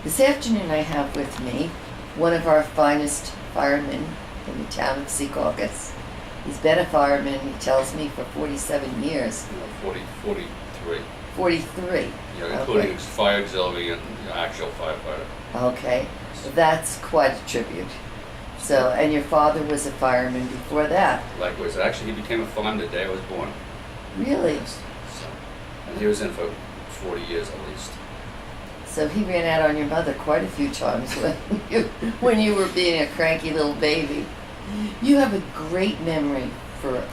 This afternoon I have with me one of our finest firemen in the town of Secaucus. He's been a fireman, he tells me, for 47 years. 43. 43. Yeah, including Okay. fire auxiliary and actual firefighter. Okay, so that's quite a tribute. So, and your father was a fireman before that. Likewise, actually he became a fireman the day I was born. Really? Yes. So, and he was in for 40 years at least. So he ran out on your mother quite a few times when you were being a cranky little baby. You have a great memory for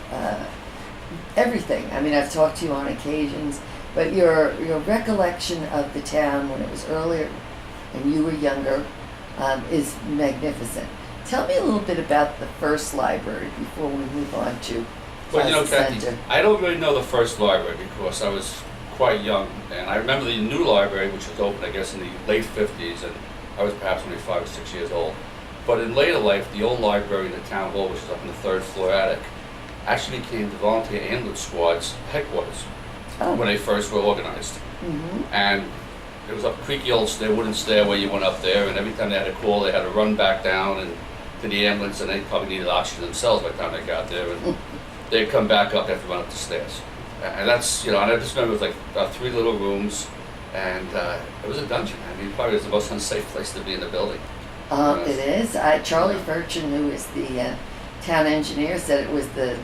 everything. I mean, I've talked to you on occasions, but your recollection of the town when it was earlier and you were younger is magnificent. Tell me a little bit about the first library before we move on to Well, Plaza Kathy, Center. I don't really know the first library because I was quite young, and I remember the new library, which was opened, I guess, in the late 50s, and I was perhaps only 5 or 6 years old. But in later life, the old library in the town hall, which is up in the third floor attic, actually became the volunteer ambulance squad's headquarters when they first were organized. Mm-hmm. And it was a creaky old wooden stairway. You went up there, and every time they had a call, they had to run back down and to the ambulance, and they probably needed oxygen themselves by the time they got there, and they'd come back up, they had to run up the stairs. And that's, and I just remember it was like 3 little rooms, and it was a dungeon. I mean, probably was the most unsafe place to be in the building. It is. Charlie Furchin, who is the town engineer, said it was the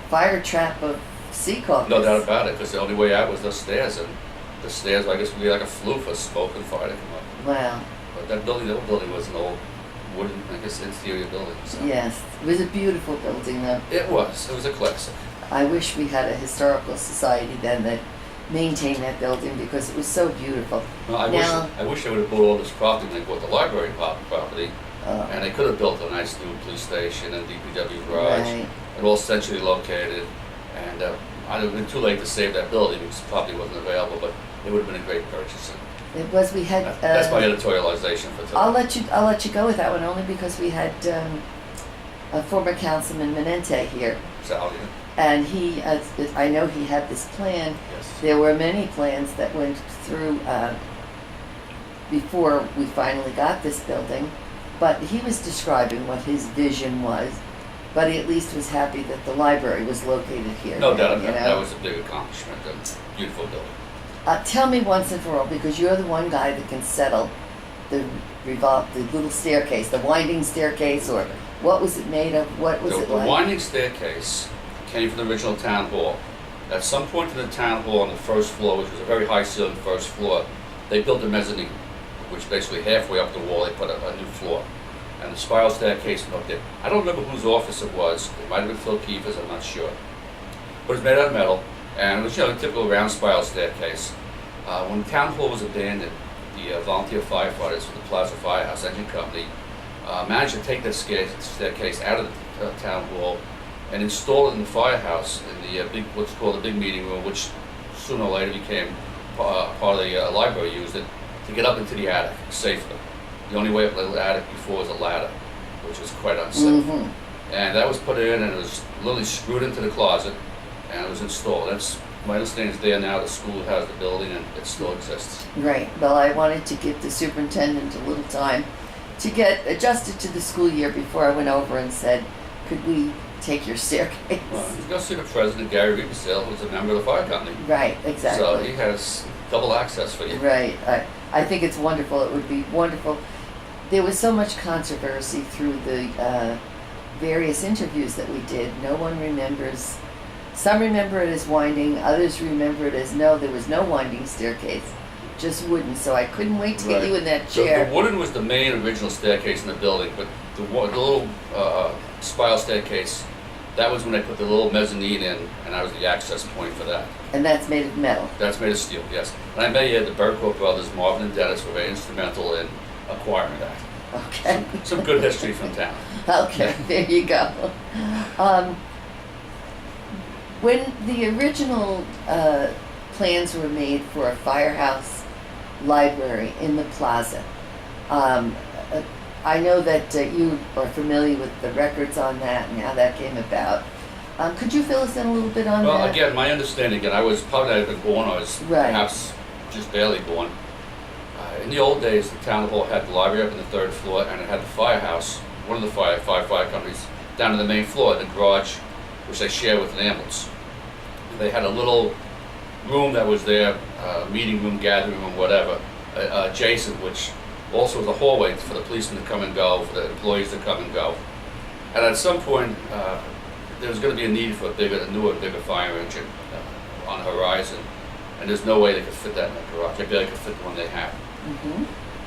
fire trap of Secaucus. No doubt about it, because the only way out was the stairs, and the stairs, I guess, would be like a flue for smoke and fire to come up. Wow. But that building, the old building was an old wooden, I guess, interior building. So. Yes. It was a beautiful building, though. It was a classic. I wish we had a historical society then that maintained that building because it was so beautiful. Well, I wish they would have bought all this property when they bought the library property, and they could have built a nice new police station and DPW garage, Right. and all centrally located. And I'd have been too late to save that building because it probably wasn't available, but it would have been a great purchase. It was. We had. That's my editorialization for today. I'll let you go with that one only because we had a former councilman Menente here, Sal, yeah. and he. I know he had this plan. Yes. There were many plans that went through before we finally got this building, but he was describing what his vision was. But he at least was happy that the library was located here. No doubt you about it. know? That was a big accomplishment and beautiful building. Tell me once and for all, because you're the one guy that can settle the little staircase, the winding staircase, or what was it made of? What was it The like? winding staircase came from the original town hall. At some point in the town hall on the first floor, which was a very high ceiling first floor, they built a mezzanine, which basically halfway up the wall they put a new floor. And the spiral staircase went up there. I don't remember whose office it was. It might have been Phil Kiefer's, I'm not sure. But it was made out of metal, and it was a typical round spiral staircase. When the town hall was abandoned, the volunteer firefighters for the Plaza Firehouse Engine Company managed to take that staircase out of the town hall and install it in the firehouse in the what's called the big meeting room, which sooner or later became part of the library. Used it to get up into the attic safely. The only way up the attic before was a ladder, which was quite unsafe. Mm-hmm. And that was put in, and it was literally screwed into the closet, and it was installed. That's my understanding is there now. The school has the building, and it still exists. Right. Well, I wanted to give the superintendent a little time to get adjusted to the school year before I went over and said, could we take your staircase? Well, you go see the president, Gary Riebesdale, who's a member of the fire company. Right, exactly. So he has double access for you. Right. I think it's wonderful. It would be wonderful. There was so much controversy through the various interviews that we did. No one remembers. Some remember it as winding. Others remember it as no, there was no winding staircase, just wooden. So I couldn't wait to get you in that chair. The wooden was the main original staircase in the building, but the little spiral staircase, that was when they put the little mezzanine in, and that was the access point for that. And that's made of metal. That's made of steel, yes. And I bet you the Burkle brothers, Marvin and Dennis, were very instrumental in acquiring that. Okay. Some good history from town. Okay, there you go. When the original plans were made for a firehouse library in the plaza, I know that you are familiar with the records on that and how that came about. Could you fill us in a little bit on that? Well, again, my understanding, I was probably not even born, I was Right. perhaps just barely born. In the old days, the town hall had the library up on the third floor, and it had the firehouse, one of the fire companies, down on the main floor, the garage, which they shared with an ambulance. They had a little room that was there, meeting room, gathering room, whatever, adjacent, which also was a hallway for the policemen to come and go, for the employees to come and go. And at some point, there was going to be a need for a newer, bigger fire engine on the horizon, and there's no way they could fit that in the garage. They barely could fit the one they had. Mm-hmm.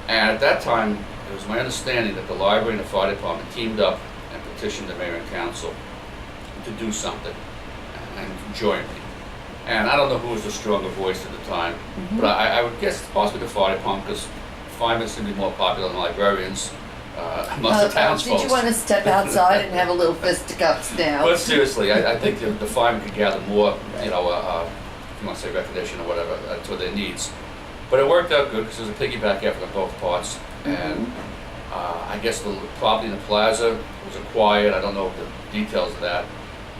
And at that time, it was my understanding that the library and the fire department teamed up and petitioned the mayor and council to do something and join me. And I don't know who was the stronger voice at the time, Mm-hmm. but I would guess possibly the fire department, because firemen seem to be more popular than librarians amongst the townsfolk. Did you want to step outside and have a little fisticuffs now? But seriously, I think the firemen could gather more, if you want to say recognition or whatever, to their needs. But it worked out good because there was a piggyback effort on both parts. And I guess the property in the plaza was acquired. I don't know the details of that.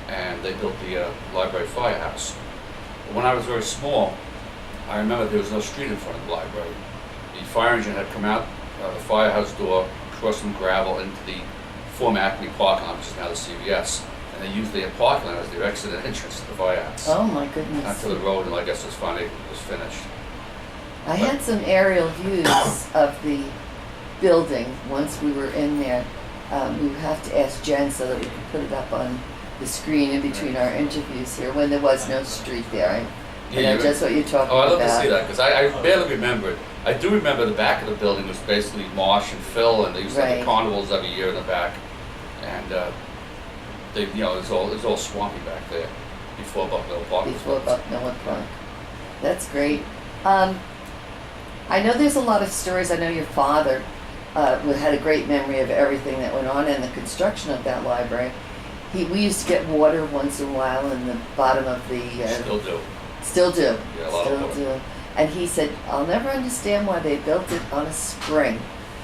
And they built the library firehouse. But when I was very small, I remember there was no street in front of the library. The fire engine had come out the firehouse door, crossed some gravel into the former Acme parking lot, which is now the CVS. And they used the parking lot as their exit and entrance to the firehouse. Oh my goodness. Until the road, and I guess was finally finished. I had some aerial views of the building once we were in there. We would have to ask Jen so that we could put it up on the screen in between our interviews here when there was no street there. I know just what you're talking about. Oh, I'd love to see that, because I barely remember it. I do remember the back of the building was basically marsh and fill, and they used to have the carnivals every year in the back. And it was all swampy back there before Bucknell Park. Before Bucknell Park. That's great. I know there's a lot of stories. I know your father had a great memory of everything that went on in the construction of that library. We used to get water once in a while in the bottom of the... Still do. Still do. Yeah, a lot of water. Do. And he said, I'll never understand why they built it on a spring,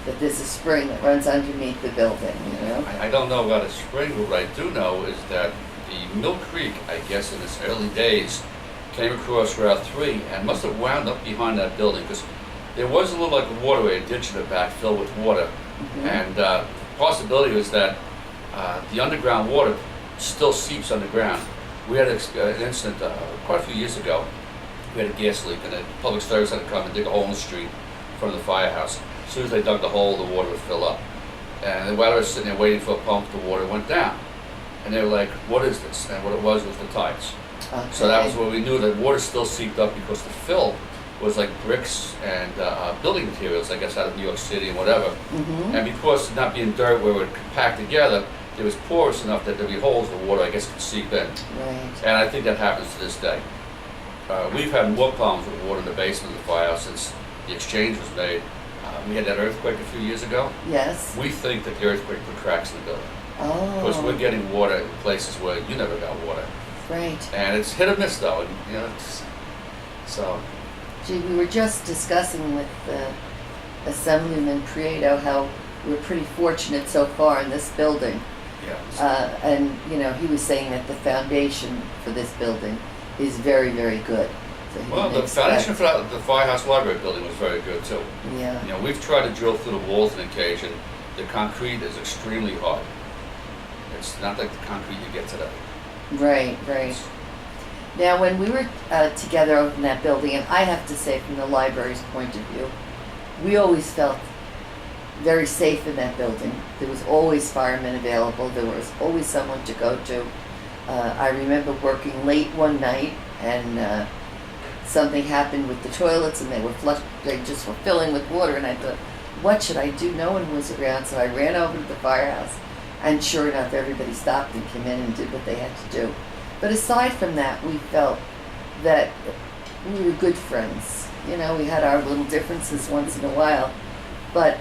that there's a spring that runs underneath the building, you know? I don't know about a spring, but what I do know is that the Mill Creek, I guess in its early days, came across Route 3 and must have wound up behind that building, because there was a little like a waterway, a ditch in the back filled with water. Mm-hmm. And the possibility was that the underground water still seeps underground. We had an incident quite a few years ago. We had a gas leak, and the public service had to come and dig a hole in the street in front of the firehouse. As soon as they dug the hole, the water would fill up. And while I was sitting there waiting for a pump, the water went down. And they were like, what is this? And what it was the tides. Okay. So that was where we knew that water still seeped up, because the fill was like bricks and building materials, I guess, out of New York City and whatever. Mm-hmm. And because it not being dirt where it would compact together, it was porous enough that there'd be holes the water, I guess, could seep in. Right. And I think that happens to this day. We've had more problems with water in the basement of the firehouse since the exchange was made. We had that earthquake a few years ago. Yes. We think that the earthquake put cracks in the building. Oh. Because we're getting water in places where you never got water. Right. And it's hit or miss, though. And, so. Gee, we were just discussing with Assemblyman Prieto how we're pretty fortunate so far in this building. Yeah. And, he was saying that the foundation for this building is very, very good. So Well, the foundation for the Firehouse Library building was very good, too. Yeah. We've tried to drill through the walls on occasion. The concrete is extremely hard. It's not like the concrete you get today. Right, right. Now, when we were together in that building, and I have to say from the library's point of view, we always felt very safe in that building. There was always firemen available. There was always someone to go to. I remember working late one night, and something happened with the toilets, and they just were filling with water, and I thought, what should I do? No one was around, so I ran over to the firehouse, and sure enough, everybody stopped and came in and did what they had to do. But aside from that, we felt that we were good friends. We had our little differences once in a while, but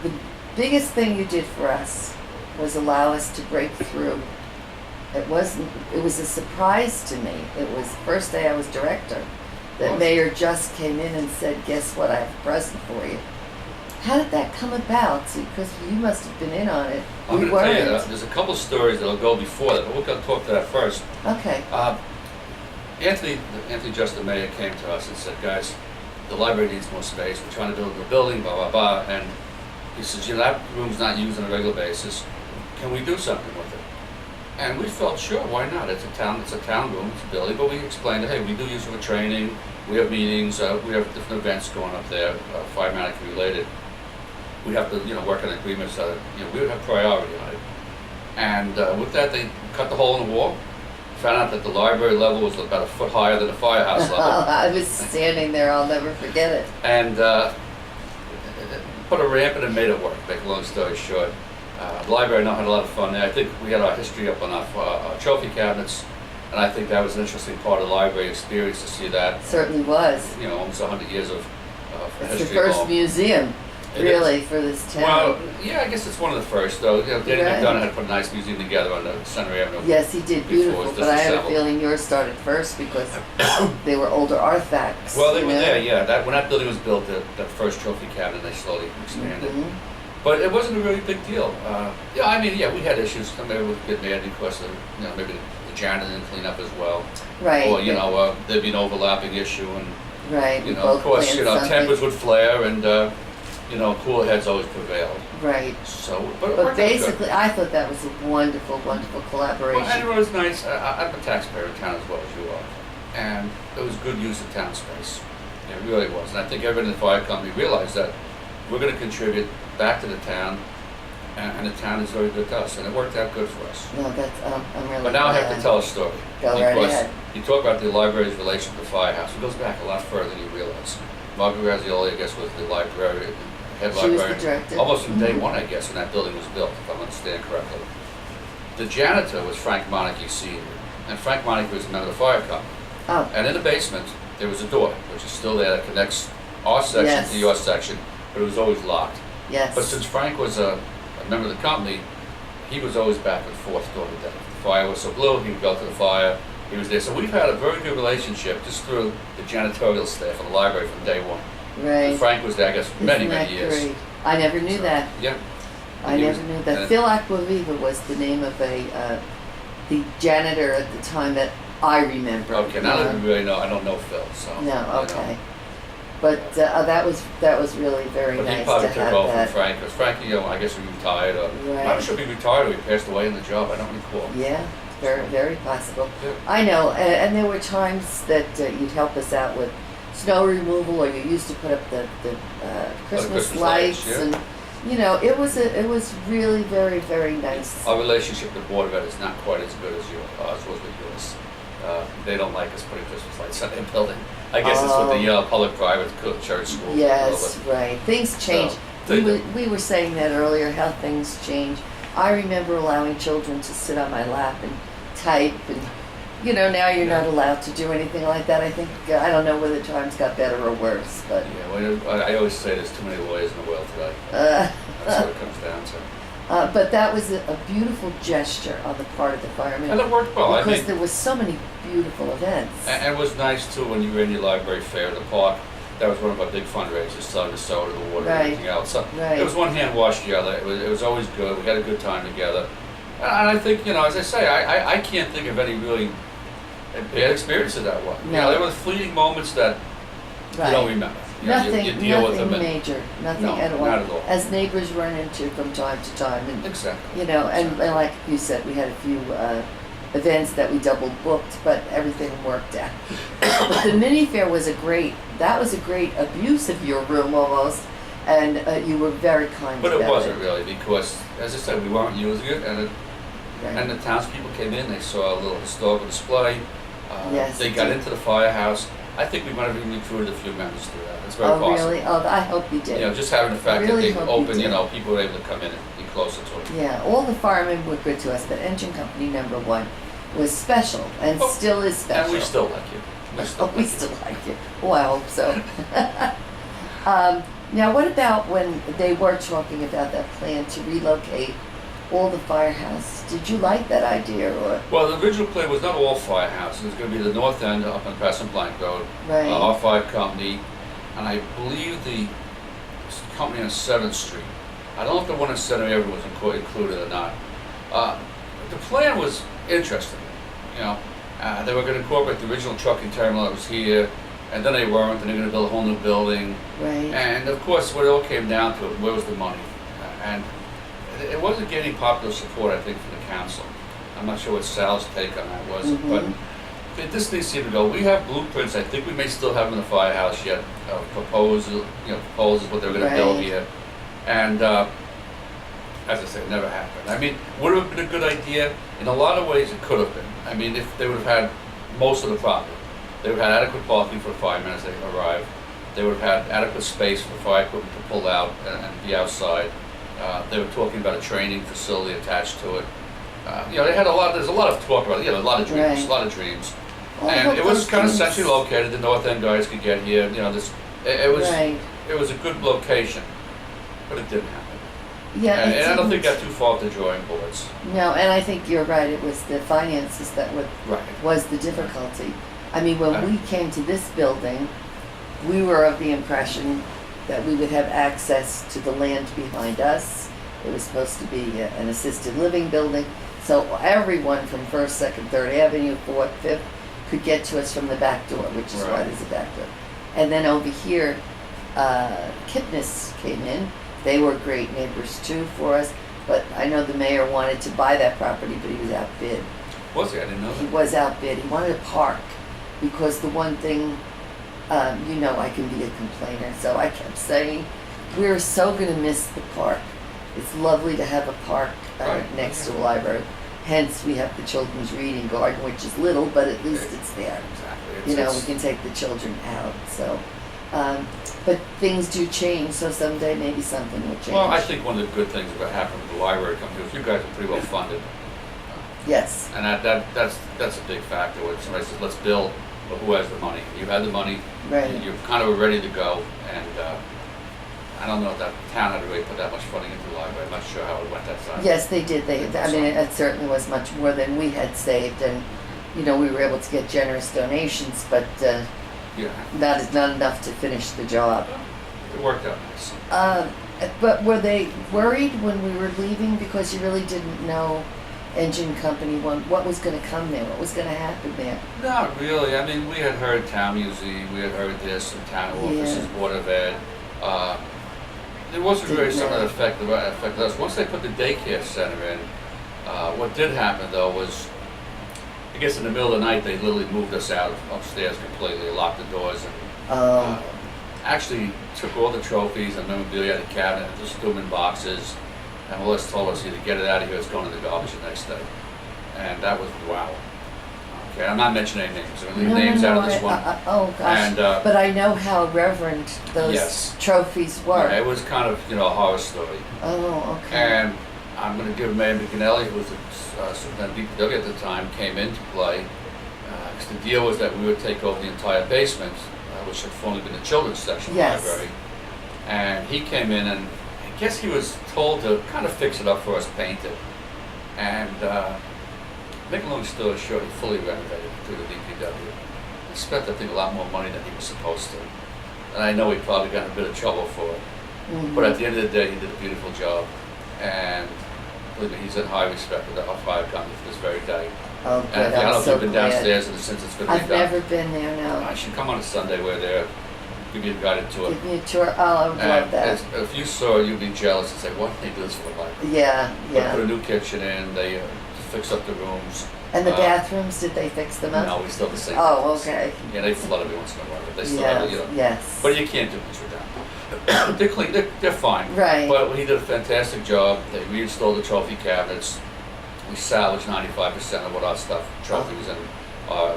the biggest thing you did for us was allow us to break through. It was a surprise to me. It was the first day I was director that Mayor just came in and said, guess what, I have a present for you. How did that come about? Because you must have been in on it. I'm going to tell you, there's a couple of stories that'll go before that, but we're going to talk to that first. Okay. Anthony Just, the mayor, came to us and said, guys, the library needs more space. We're trying to build a building, blah, blah, blah. And he says, that room's not used on a regular basis. Can we do something with it? And we felt, sure, why not? It's a town room, it's a building. But we explained that, hey, we do use it for training. We have meetings. We have different events going up there, firematically related. We have to, work on agreements. We would have priority on it. And with that, they cut the hole in the wall. Found out that the library level was about a foot higher than the firehouse level. I was standing there, I'll never forget it. And put a ramp in and made it work, make a long story short. The library had a lot of fun there. I think we had our history up on our trophy cabinets, and I think that was an interesting part of the library experience to see that. Certainly was. Almost 100 years of It's history. the first home. museum, It really, is. for this town. Well, yeah, I guess it's one of the first, though. Danny Right. McDonough had put a nice museum together on the Center Avenue. Yes, he did, Before beautiful, it was but I have a disassembled. feeling yours started first because they were older artifacts. Well, they you were know? there, yeah. When that building was built, that first trophy cabinet, they slowly expanded. Mhm. But it wasn't a really big deal. We had issues. Maybe we get mad because of, maybe the janitor didn't clean up as well. Right. Or, there'd be an overlapping issue, and, right. we of both course, planned something. tempers would flare, and, cooler heads always prevailed. Right. So, but it But worked out good. basically, I thought that was a wonderful, wonderful collaboration. Well, and it was nice. I'm a taxpayer in town as well as you are, and it was good use of town space. It really was, and I think everybody in the fire company realized that we're going to contribute back to the town, and the town is very good to us, and it worked out good for us. No, that's, I'm really But now I have glad. to tell a story. Go right Because ahead. you talk about the library's relation to the firehouse. It goes back a lot further than you realize. Margaret Grazioli, I guess, was the librarian, head She was the librarian. director. Almost from day Mhm. one, I guess, when that building was built, if I understand correctly. The janitor was Frank Monarchy Sr., and Frank Monarchy was a member of the fire company. Oh, And in the basement, there was a door, which is still there, that connects our section Yes. to your section, but it was always locked. yes. But since Frank was a member of the company, he was always back and forth during the day. If the fire was so blue, he would go to the fire. He was there. So we've had a very good relationship just through the janitorial staff of the library from day one. Right. And Frank was there, I guess, many, Isn't many that years. great? I never knew So, that. Yeah. I He never was- knew that. and- Phil Aquaviva was the name of the janitor at the time that I remember. Okay, now that we really know, I don't know Phil, so. No, you okay. know. But that was really very But he nice probably to took have over that. from Frank, because Frank, I guess he retired, or, I'm Right. not sure if he retired or he passed away in the job, I don't recall. Yeah, very, very possible. Yeah. I know, and there were times that you'd help us out with snow removal, or you used to put up the Christmas Christmas lights, lights, yeah. and it was really very, very nice. Our relationship with Board of Ed is not quite as good as ours was with yours. They don't like us putting Christmas lights on their building. I guess it's with the public-private church schools. Yes, right. Things change. they do. We were saying that earlier, how things change. I remember allowing children to sit on my lap and type, and now you're not allowed to do anything like that. I think I don't know whether times got better or worse, but Yeah, well, I always say there's too many lawyers in the world today. That's what it comes down to. but that was a beautiful gesture on the part of the firemen And it worked well. I because mean, there was so many beautiful events. and it was nice too when you ran your library fair in the park. That was one of our big fundraisers, selling the soda, the water, Right. and everything else. So Right. it was one hand washed the other. It was always good. We had a good time together. And I think, as I say, I can't think of any really bad experiences that way. No. There were fleeting moments that Right. you don't remember. Nothing, you deal with nothing them. major, nothing No, at all. not at all. As neighbors run into from time to time, and Exactly. and like you said, we had a few events that we double booked, but everything worked out. But the mini fair was a great abuse of your room almost, and you were very kind But about it wasn't really because, as I said, we weren't using it, and Right. the townspeople came in. They saw a little historical display. Yes, They it got did. into the firehouse. I think we might have even recruited a few members through that. It's very Oh, possible. really? Oh, I hope you did. Just having the fact Really that they hope you opened, did. people were able to come in and be closer to it. Yeah, all the firemen were good to us, but Engine Company number 1 was special, and Oh, still is special. And we still like you. We still like it. Oh, I hope so. Now, what about when they were talking about that plan to relocate all the firehouses? Did you like that idea, or Well, the original plan was not all firehouses. It was going to be the north end up on Passant Blank Road, right? our fire company, and I believe the company on 7th Street. I don't know if the one on Center Avenue was included or not. The plan was interesting. They were going to incorporate the original trucking terminal that was here, and then they weren't, and they're gonna build a whole new building. Right. And of course, what it all came down to, where was the money? And it wasn't getting popular support, I think, from the council. I'm not sure what Sal's take on that was, but this thing seemed to go. We have blueprints. I think we may still have them in the firehouse yet. Proposals what they were going to build Right. here, and as I said, it never happened. I mean, would it have been a good idea? In a lot of ways, it could have been. I mean, if they would have had most of the property, they would have had adequate parking for the firemen as they arrive. They would have had adequate space for fire equipment to pull out and be outside. They were talking about a training facility attached to it. They had a lot. There's a lot of talk about it. A lot of dreams. Right. A lot of dreams. Well, I And hope it was those kind of dreams- centrally located. The North End guys could get here. It was Right. it was a good location, but it didn't happen. Yeah. And it I don't think didn't- got too far off the drawing boards. No, and I think you're right. It was the finances that Right. was the difficulty. I mean, when Right. we came to this building, we were of the impression that we would have access to the land behind us. It was supposed to be an assisted living building, so everyone from First, Second, Third Avenue, Fourth, Fifth could get to us from the back door, which is why Right. there's a back door. And then over here, Kipnis came in. They were great neighbors too for us, but I know the mayor wanted to buy that property, but he was outbid. Was he? I didn't know He that. was outbid. He wanted a park because the one thing, I can be a complainer, so I kept saying, we're so going to miss the park. It's lovely to have a park Right. next to a library. Hence, we have the children's reading garden, which is little, but at least it's there. Exactly. We can take the children out. So, but things do change. So someday maybe something will change. Well, I think one of the good things about happened with the library company was you guys are pretty well funded, Yes. and that's a big factor. When somebody says, "Let's build," but who has the money? You had the money. Right. You're kind of ready to go, and I don't know if that town had really put that much funding into the library. I'm not sure how it went that time. Yes, they did. I mean, it certainly was much more than we had saved, and we were able to get generous donations, but Yeah, not enough to finish the job. it worked out nice. But were they worried when we were leaving because you really didn't know engine company what was going to come there, what was going to happen there? Not really. I mean, we had heard town museum, we had heard this in town offices, Yeah. Board of Ed. It wasn't really Didn't something know. that affected us. Once they put the daycare center in, what did happen though was, I guess in the middle of the night, they literally moved us out upstairs completely, locked the doors, and actually took all the trophies and memorabilia out of the cabinet, just threw them in boxes, and Willis told us either get it out of here, it's going to the garbage the next day. And that was wow. Okay, I'm not mentioning any names. I'm going to leave names out of this one. Oh gosh! And, but I know how reverent those Yes. trophies were. Yeah, it was kind of, a horror story. Oh, okay. And I'm going to give Mayor McAnally, who was the superintendent of DPW at the time, came into play. 'Cause the deal was that we would take over the entire basement, which had formerly been the children's section of the Yes. library. And he came in, and I guess he was told to kind of fix it up for us, paint it. And make a long story short, he fully renovated it through the DPW. He spent, I think, a lot more money than he was supposed to. And I know he probably got in a bit of trouble for it. Mhm. But at the end of the day, he did a beautiful job. And believe me, he's in high respect with our fire company to this very day. Oh, And good. I don't know I'm if so you've been glad. downstairs in the since it's been I've redone. never been there. No. I should come on a Sunday where they're give you a guided tour. Give me a tour. Oh, I would love And that. if you saw it, you'd be jealous and say, "Why didn't they do this for the library?" Yeah, They put yeah. a new kitchen in. They fixed up the rooms. And the uh, bathrooms, did they fix them up? No, we still have the same. Oh, bathrooms. okay. Yeah, they flood every once in a while, but they still have Yes, it. yes. But you can't do much with them. They're clean. They're fine. Right. But he did a fantastic job. They reinstalled the trophy cabinets. We salvaged 95% of what our stuff, trophies and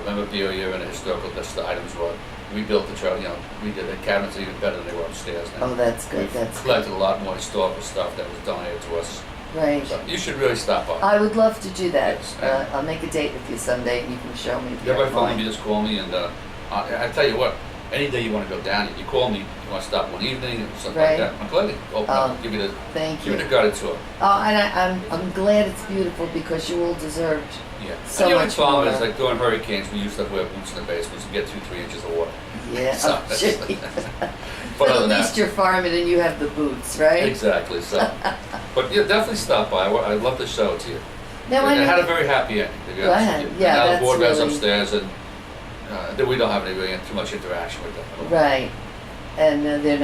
memorabilia and historical list items were. We built the trophy. We did the cabinets even better than they were upstairs now. Oh, that's good. We've That's collected a lot more historical stuff that was donated to us. good. Right. So you should really stop by. I would love to do that. Yes. I'll make a date with you someday, and you can show me. If If you you ever don't phone me, mind. just call me, and I tell you what, any day you want to go down, if you call me, you want to stop one evening or something Right. like that, I'm glad to open up, give you the Thank give you. you the guided tour. Oh, and I'm glad it's beautiful because you all deserved. Yeah. So and the only much problem is more. like during hurricanes, we used to wear boots in the basements and get 2-3 inches of water. Yeah. So, Oh, gee. But But other at than least that, you're fireman and you have the boots, right? exactly. So, but yeah, definitely stop by. I'd love to show it to you. Now I It had a know. very happy ending. To be Go honest ahead. with you. Yeah, And now that's the board goes really- upstairs, and we don't have any really too much interaction with them at all. Right. And they're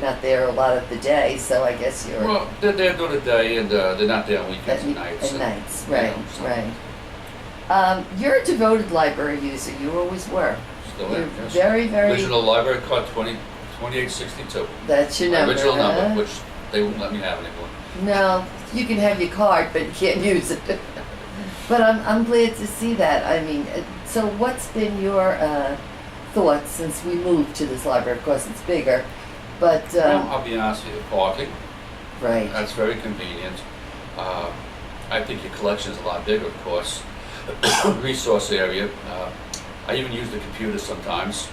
not there a lot of the day, so I guess you're Well, they're there during the day, and they're not there on weekends and nights. at nights. you Right, know, so right. You're a devoted library user. You always were. Still You're am, yes. very, very. Original library card 2862. That's your My number. original huh? number, which they won't let me have anymore. No, you can have your card, but you can't use it. But I'm glad to see that. I mean, so what's been your thoughts since we moved to this library? Of course, it's bigger, but Well, I'll be honest with you, parking, right, that's very convenient. I think your collection is a lot bigger, of course. Resource area. I even use the computer sometimes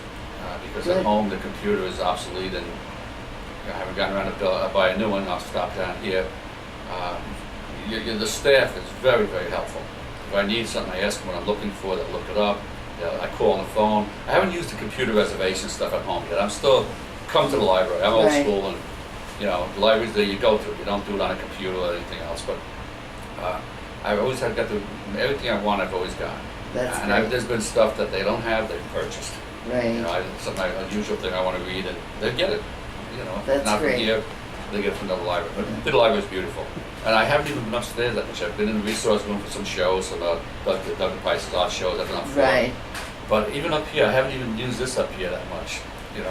because Good. at home the computer is obsolete and I haven't gotten around to buy a new one. I'll stop down here. The staff is very, very helpful. If I need something, I ask them what I'm looking for. They'll look it up. I call on the phone. I haven't used the computer reservation stuff at home yet. I'm still come to the library. I'm old Right. school, and the library's there. You go to. You don't do it on a computer or anything else. But I've always got everything I want. I've always got. that's And great. there's been stuff that they don't have. They've purchased. Right, Some unusual thing I want to read, and they get it. That's not great. from here. They get it from another library. But the library is beautiful. And I haven't even been upstairs that much. I've been in the resource room for some shows, about Doug Price's art shows. I've been up for. right. But even up here, I haven't even used this up here that much.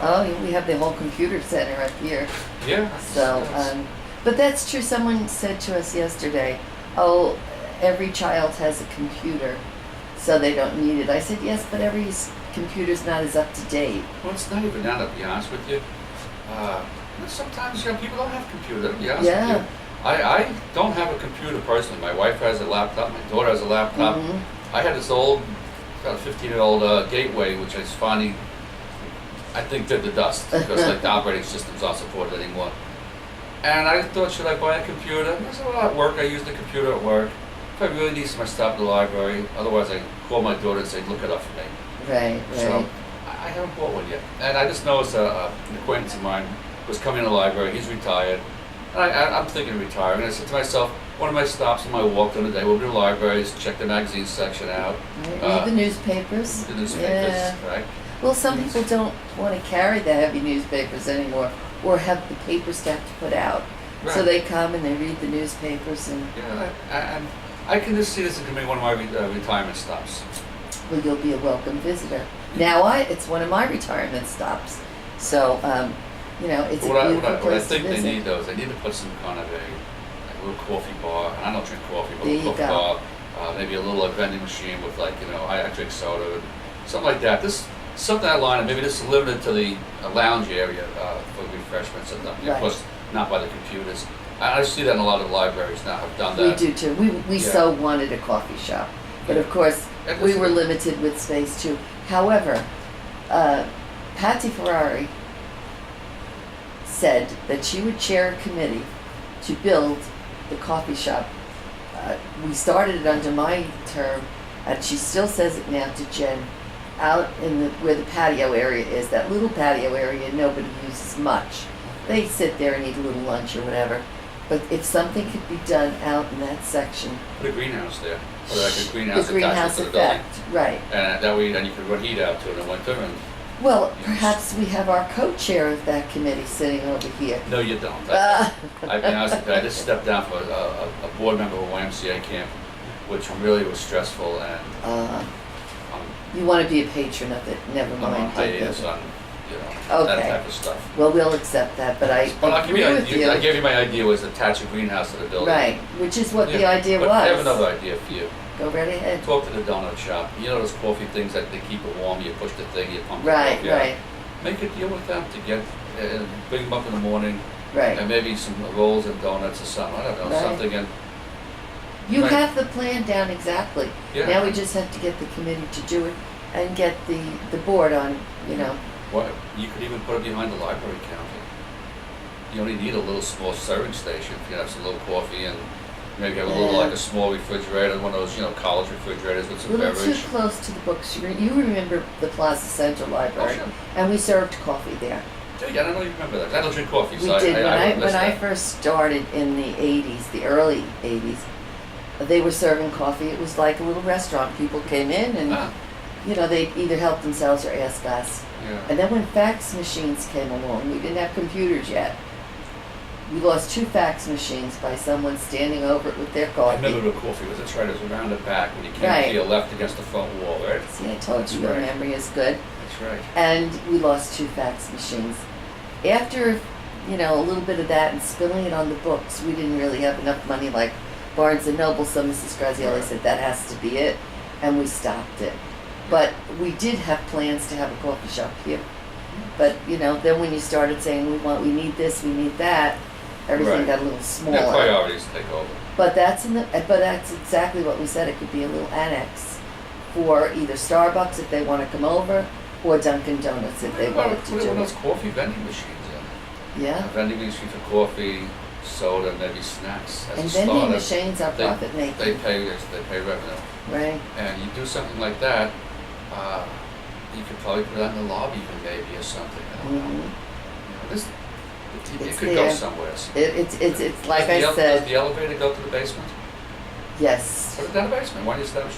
Oh, yeah, we have the whole computer center up here. Yeah. So, it's- but that's true. Someone said to us yesterday, "Oh, every child has a computer, so they don't need it." I said, "Yes, but every computer's not as up to date." well, it's not even that, to be honest with you. Sometimes people don't have computers. To be honest Yeah. with you, I don't have a computer personally. My wife has a laptop. My daughter has a laptop. Mhm. I had this old, about a 15-year-old Gateway, which is finally, I think, did the dust because like the operating systems aren't supported anymore. And I thought, should I buy a computer? I said, well, at work, I use the computer at work. If I really need some, I stop at the library. Otherwise, I call my daughter and say, look it up for me. Right, So right. I haven't bought one yet. And I just noticed an acquaintance of mine was coming to the library. He's retired. And I'm thinking of retiring. And I said to myself, one of my stops on my walk during the day will be the libraries, check the magazine section out, Read the newspapers. the newspapers, Yeah. right? Well, some people don't want to carry the heavy newspapers anymore, or have the paper staff to put out. So Right. they come and they read the newspapers, and Yeah, and I can just see this as going to be one of my retirement stops. well, you'll be a welcome visitor. Now it's one of my retirement stops. So, it's But a beautiful what I place think to they visit. need though is they need to put some kind of a little coffee bar. And I don't drink coffee, but a There you little coffee go. bar, maybe a little vending machine with I drink soda, and something like that. This something that line, and maybe this is limited to the lounge area for refreshments, and of Right. course not by the computers. I see that in a lot of libraries now have done We that. do too. We Yeah. so wanted a coffee shop, but of course And we this- were limited with space too. However, Patsy Ferrari said that she would chair a committee to build the coffee shop. We started it under my term, and she still says it now to Jen, out in where the patio area is, that little patio area nobody uses much. They sit there and eat a little lunch or whatever. But if something could be done out in that section, Put a greenhouse there, or like a the greenhouse greenhouse attached to the building, effect, right. and that way then you could run heat out to it in winter. And Well, perhaps we have our co-chair of that committee sitting over here. no, you don't. Uh, I've been honest with you, I just stepped down for a board member of a YMCA camp, which really was stressful, and I'm, You want to be a patron of it, never I'm on mind. hiatus on, that Okay. type of stuff. Well, we'll accept that, but I But I'll give agree you, with you. I gave you my idea was attach a greenhouse to the building. Right, which is what the Yeah, idea but was. I have another idea for you. Go right ahead. Talk to the donut shop. You know those coffee things that they keep it warm, you push the thing, you pump the Right, coffee out. right, Make a deal with them to get, bring them up in the morning, right. and maybe some rolls and donuts or something, I don't know, Right. something, and, You right. have the plan down exactly. yeah. Now we just have to get the committee to do it and get the board on, What, you could even put it behind the library counter. You only need a little small serving station. If you have some little coffee and maybe have a little, Yeah. like a small refrigerator, one of those, college refrigerators with a some little too beverage. close to the books. You remember the Plaza Central Oh, Library, sure. and we served coffee there. Dude, I don't know if you remember that. I don't drink coffee, We so did. I would miss When I that. first started in the 80s, the early 80s, they were serving coffee. It was like a little restaurant. People came in and Ah, They either help themselves or ask us. Yeah. And then when fax machines came along, we didn't have computers yet. We lost 2 fax machines by someone standing over it with their I coffee. remember the coffee, that's right, it was around the back when you came Right. to your left against the front wall, right? See, I told you That's your right. memory is good. That's right. And we lost 2 fax machines. After, a little bit of that and spilling it on the books, we didn't really have enough money like Barnes & Noble, so Mrs. Grazielli said that has to be it, and we stopped it. But we did have plans to have a coffee shop here. But, then when you started saying we need this, we need that, everything Right. got a little smaller. Their priorities take over. But that's exactly what we said. It could be a little annex for either Starbucks if they want to come over, or Dunkin' Donuts if they wanted to Put one of do those it. coffee vending machines in. Yeah. A vending machine for coffee, soda, maybe snacks as And a vending starter. machines are profit They making, pay revenue. right? And you do something like that, you could probably put it on the lobby even maybe or something. I don't know. Mhm. This, it It's could go there. somewhere. It's like I Does said, the elevator go to the basement? yes. Put it down the basement. Why don't you establish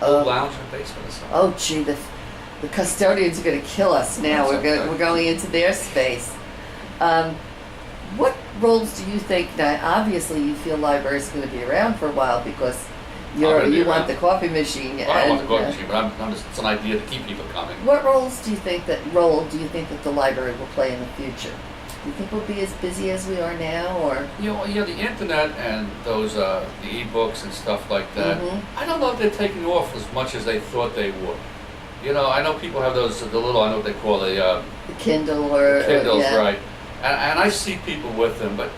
a little lounge in the basement or something? Oh, gee, the custodians are going to kill us now. That's okay. We're going into their space. What roles do you think? Now, obviously, you feel libraries are going to be around for a while because gonna be you want around. the coffee machine. Well, I don't want the coffee and, machine, but it's an idea to keep people coming. what do you think that the library will play in the future? Do you think we'll be as busy as we are now, or? The internet and those the e-books and stuff like that. Mhm. I don't know if they're taking off as much as they thought they would. I know people have those the little I know what they call The Kindle or Kindles, yeah. right? And I see people with them, but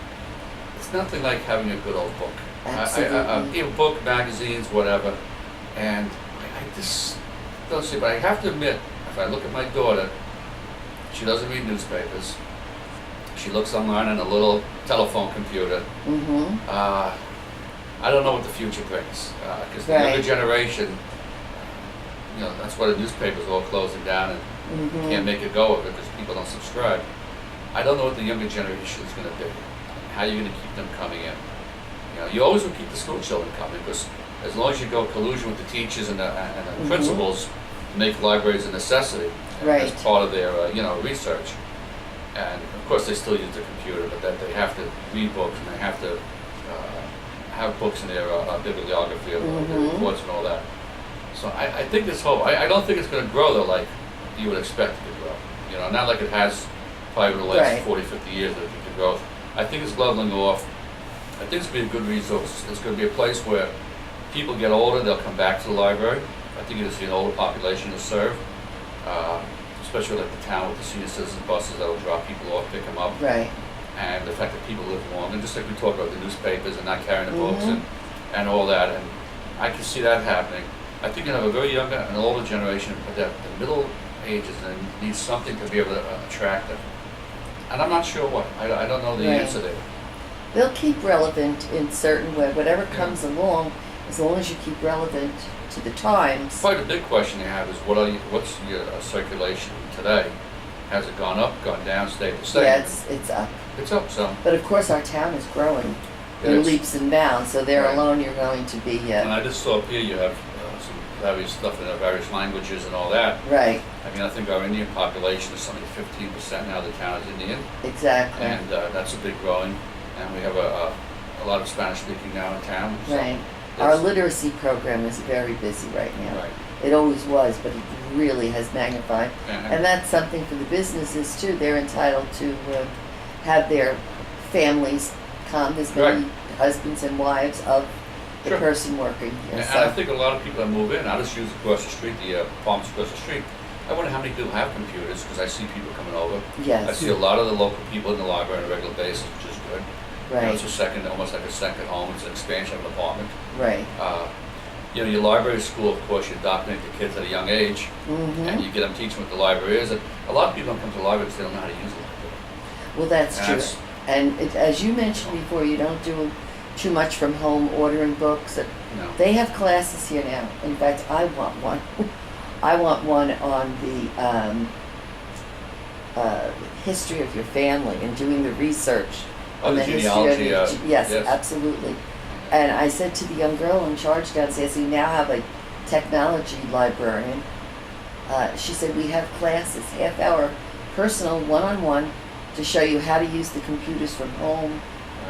it's nothing like having a good old book. Absolutely. Book, magazines, whatever. And I just don't see. But I have to admit, if I look at my daughter, she doesn't read newspapers. She looks online on a little telephone computer. Mm-hmm. I don't know what the future brings because the Right. younger generation, that's why the newspapers are all closing down and Mm-hmm. can't make a go of it because people don't subscribe. I don't know what the younger generation is going to be. How you're going to keep them coming in. You always will keep the school children coming because as long as you go collusion with the teachers and the Mhm. principals, make libraries a necessity Right. as part of their research. And of course they still use the computer, but that they have to read books and they have to have books in their bibliography of the Mhm. reports and all that. So I think there's hope. I don't think it's going to grow though like you would expect it to grow. Not like it has probably over the last Right. 40, 50 years that the growth. I think it's leveling off. I think it's going to be a good resource. It's going to be a place where people get older, they'll come back to the library. I think it'll see an older population to serve, especially like the town with the senior citizen buses that'll drop people off, pick them up. Right. And the fact that people live longer, just like we talked about the newspapers and not carrying the books Mhm. and all that. And I can see that happening. I think you have a very young and older generation, but that the middle ages and need something to be able to attract them. And I'm not sure what. I don't know the Right. answer there. They'll keep relevant in certain way. Whatever Yeah. comes along, as long as you keep relevant to the times. Probably the big question you have is what's your circulation today? Has it gone up, gone down, stayed the same? Yeah, it's up. It's up some. But of course, our town is growing in It's- leaps and bounds. So there Right. alone, you're going to be And I just saw up here you have some various stuff in the various languages and all that. right. I mean, I think our Indian population is something 15% now. The town is Indian, Exactly. and that's a big growing. And we have a lot of Spanish speaking now in town. So Right. Our it's- literacy program is very busy right now. Right. It always was, but it really has magnified. And- And that's something for the businesses too. They're entitled to have their families come, as many Right. husbands and wives of the Sure. person working here. And So, I think a lot of people that move in, I just use across the street, the farms across the street. I wonder how many people have computers because I see people coming over. yes, I see a lot of the local people in the library on a regular basis, which is good. right, It's almost like a second home. It's an expansion of an apartment. right. Your library school, of course, you indoctrinate the kids at a young age, Hmm. and you get them teaching what the library is. And a lot of people don't come to the library because they don't know how to use the library. Well, that's And true. that's- And as you mentioned before, you don't do too much from home, ordering books. No. They have classes here now. In fact, I want one. I want one on the history of your family and doing the research Oh, on the history of genealogy, your. Yes, yes. absolutely. And I said to the young girl in charge downstairs, we now have a technology librarian She said, we have classes, half-hour personal one-on-one to show you how to use the computers from home,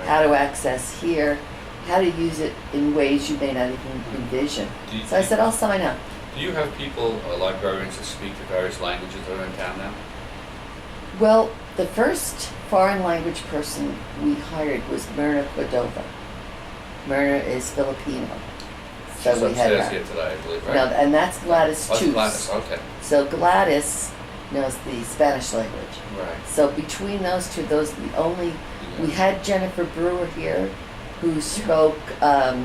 how to access here, how to use it in ways you may not even envision. So I said, I'll sign up. Do you have people, librarians that speak the various languages that are in town now? Well, the first foreign language person we hired was Myrna Cordova. Myrna is Filipino. So She's we had upstairs her. here today, I believe, right? No, and that's Gladys Oh, Chus. Gladys, okay. So Gladys knows the Spanish language. Right. So between those two, those are the only. We Yeah. had Jennifer Brewer here, who spoke. What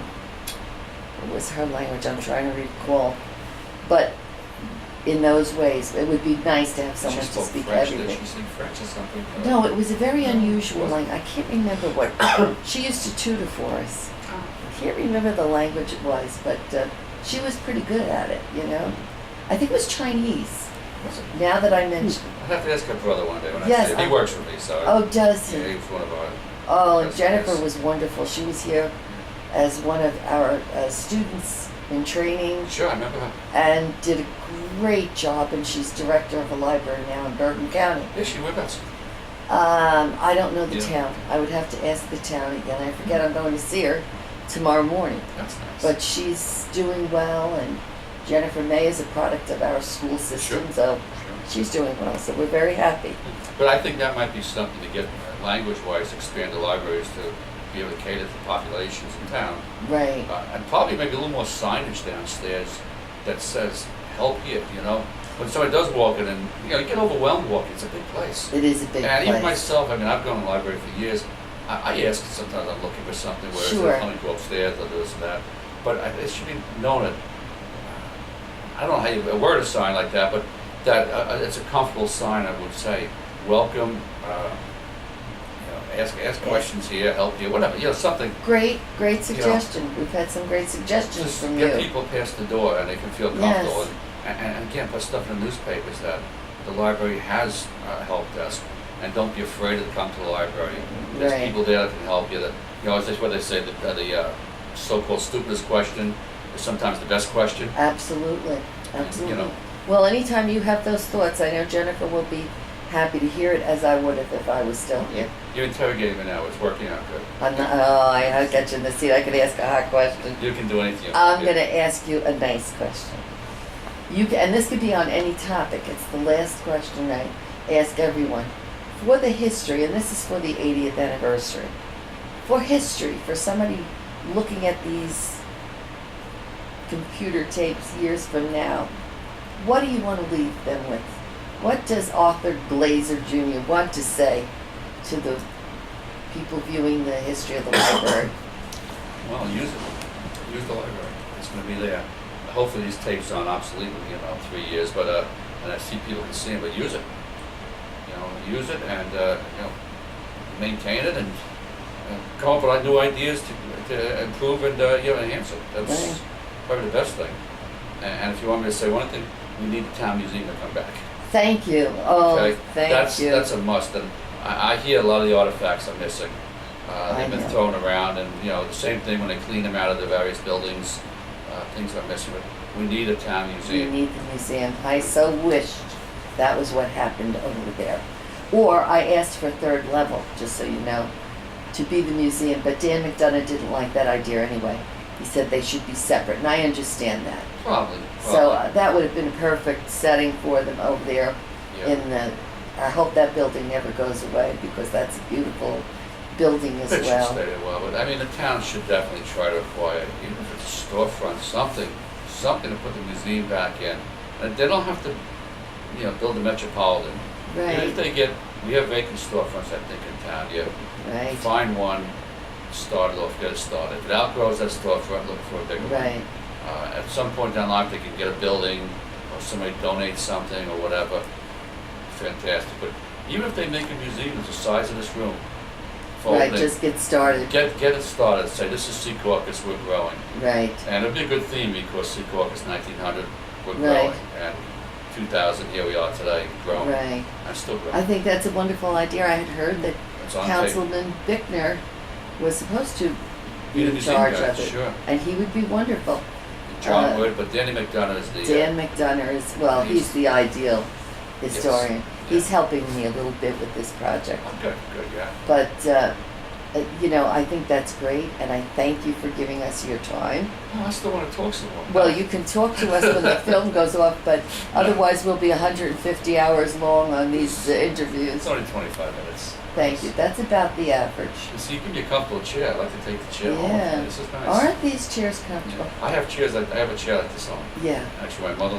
was her language? I'm trying to recall. But in those ways, it would be nice to have someone She to spoke speak French. everything. Did she speak French or something? No, it was a very unusual Was it? language. I can't remember what. She used to tutor for us. Oh. I can't remember the language it was, but she was pretty good at it, you know. I think it was Chinese. Was it? Now that I mention. I'll have to ask her brother one day when Yes, I see him. He works for me, so. Oh, does Yeah, he? he was one of our. Oh, and Yes, Jennifer yes. was wonderful. She was here as one of our students in training Sure, I remember her. and did a great job. And she's director of a library now in Bergen County. Is she with us? I don't know the Yeah. town. I would have to ask the town again. I forget. I'm going to see her tomorrow morning. That's nice. But she's doing well, and Jennifer May is a product of our school system, Sure. so Sure. she's doing well. So we're very happy. But I think that might be something to get language-wise, expand the libraries to be able to cater to populations in town. Right. And probably maybe a little more signage downstairs that says, help here, you know? When somebody does walk in and, you know, you get overwhelmed walking, it's a big place. It is a big And even place. myself, I mean, I've gone to the library for years. I ask sometimes I'm looking for something where Sure. it's coming to go upstairs or this and that. But it should be known that, I don't know how you, a word a sign like that, but that it's a comfortable sign, I would say. Welcome, you know, ask questions here, help here, whatever, you know, something. Great suggestion. We've had some great suggestions Just from get you. people past the door and they can feel Yes. comfortable. And again, put stuff in the newspapers that the library has a help desk, and don't be afraid to come to the library. There's Right. people there that can help you. That, you know, it's just what they say, the so-called stupidest question is sometimes the best question. Absolutely. Absolutely. You know. Well, anytime you have those thoughts, I know Jennifer will be happy to hear it, as I would if I was still here. You're interrogating me now. It's working out good. I'm not, oh, I got you in the seat. I could ask a hard question. You can do anything. I'm going to ask you a nice question. And this could be on any topic. It's the last question I ask everyone. For the history, and this is for the 80th anniversary, for history, for somebody looking at these computer tapes years from now, what do you want to leave them with? What does Arthur Glazer Jr. want to say to the people viewing the history of the library? Well, use it. Use the library. It's going to be there. Hopefully these tapes aren't obsolete in, 3 years, but and I see people can see them, but use it. You know, use it and maintain it and come up with new ideas to improve and enhance it. That's Right. probably the best thing. And if you want me to say one thing, we need the town museum to come back. Thank you. Oh, Okay? thank you. That's a must, and I hear a lot of the artifacts are missing. I They've been know. thrown around, and the same thing when they clean them out of the various buildings. Things are missing, but we need a town We museum. need the museum. I so wished that was what happened over there. Or I asked for third level, just so you know, to be the museum, but Dan McDonough didn't like that idea anyway. He said they should be separate, and I understand that. Probably. So that would have been a perfect setting for them over there Yeah. in the, I hope that building never goes away, because that's a beautiful building as It should well. stay there well, but I mean, the town should definitely try to acquire, even if it's a storefront, something to put the museum back in. And they don't have to, build a metropolitan. Even if Right, we have vacant storefronts, I think, in town. You right, find one, start it off, get it started. If it outgrows that storefront, look for a bigger one. right. At some point down the line, if they can get a building, or somebody donate something, or whatever, fantastic. But even if they make a museum that's the size of this room, for Right, opening, just get started. get it started. Say, this is Secaucus, we're growing. Right, And it'd be a good theme, because Secaucus 1900, we're Right. growing. And 2000, here we are today, growing. right. And still I growing. think that's a wonderful idea. I had heard that It's on tape. Councilman Bickner was supposed to be Be the in museum charge guy, of it. sure. And he would be wonderful. John Wood, but Danny McDonough is the. Dan McDonough is, well, he's the ideal historian. Yes. He's helping me a little bit with this project. Oh, good, yeah. But, you know, I think that's great, and I thank you for giving us your time. Oh, I still want to talk some more. Well, you can talk to us when the film goes off, but otherwise we'll be 150 hours long on these interviews. It's only 25 minutes. Thank you. That's about the average. So you give me a comfortable chair. I'd like to take the chair Yeah. home. This is nice. Aren't these chairs comfortable? I have chairs. I have a chair like this on. Yeah. Actually, my mother